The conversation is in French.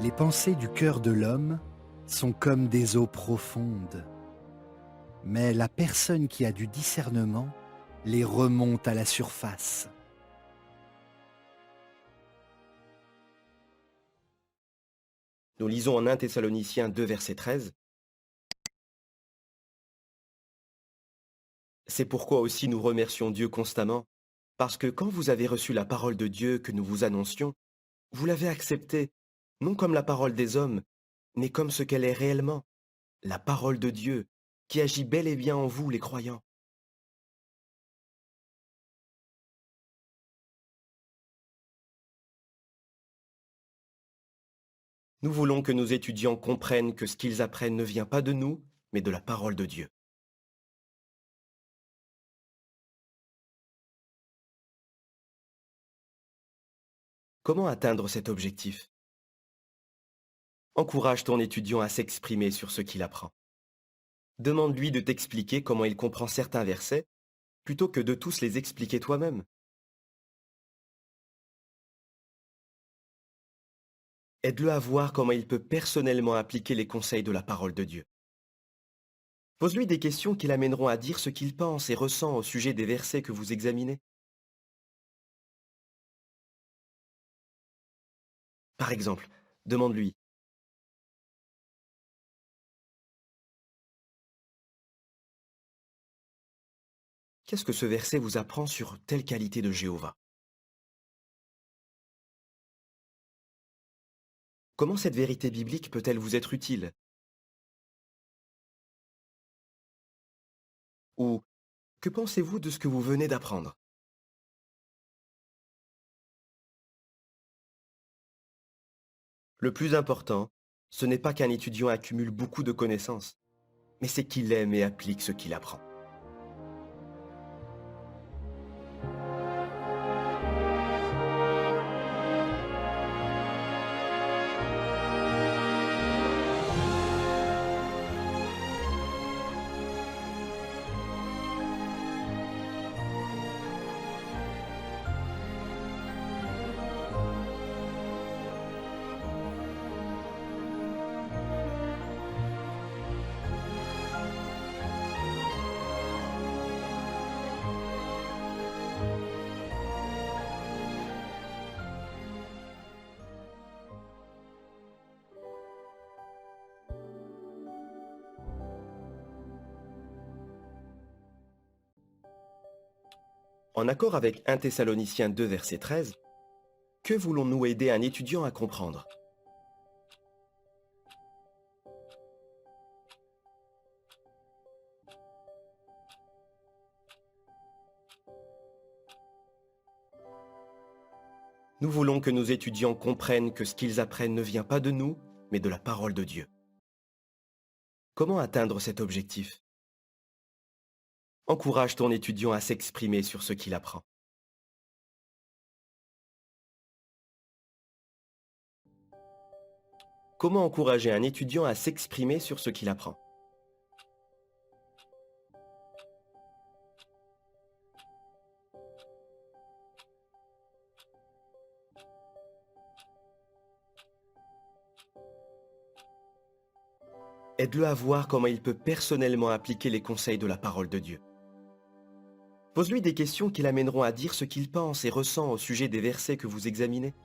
Les pensées du cœur de l'homme sont comme des eaux profondes, mais la personne qui a du discernement les remonte à la surface. Nous lisons en 1 Thessaloniciens 2, verset 13. C'est pourquoi aussi nous remercions Dieu constamment, parce que quand vous avez reçu la parole de Dieu que nous vous annoncions, vous l'avez acceptée, non comme la parole des hommes, mais comme ce qu'elle est réellement, la parole de Dieu, qui agit bel et bien en vous, les croyants. Nous voulons que nos étudiants comprennent que ce qu'ils apprennent ne vient pas de nous, mais de la parole de Dieu. Comment atteindre cet objectif? Encourage ton étudiant à s'exprimer sur ce qu'il apprend. Demande-lui de t'expliquer comment il comprend certains versets, plutôt que de tous les expliquer toi-même. Aide-le à voir comment il peut personnellement appliquer les conseils de la parole de Dieu. Pose-lui des questions qui l'amèneront à dire ce qu'il pense et ressent au sujet des versets que vous examinez. Par exemple, demande-lui: qu'est-ce que ce verset vous apprend sur telle qualité de Jéhovah? Comment cette vérité biblique peut-elle vous être utile? Ou que pensez-vous de ce que vous venez d'apprendre? Le plus important, ce n'est pas qu'un étudiant accumule beaucoup de connaissances, mais c'est qu'il aime et applique ce qu'il apprend. En accord avec 1 Thessaloniciens 2, verset 13, que voulons-nous aider un étudiant à comprendre? Nous voulons que nos étudiants comprennent que ce qu'ils apprennent ne vient pas de nous, mais de la parole de Dieu. Comment atteindre cet objectif? Encourage ton étudiant à s'exprimer sur ce qu'il apprend. Comment encourager un étudiant à s'exprimer sur ce qu'il apprend? Aide-le à voir comment il peut personnellement appliquer les conseils de la parole de Dieu. Pose-lui des questions qui l'amèneront à dire ce qu'il pense et ressent au sujet des versets que vous examinez.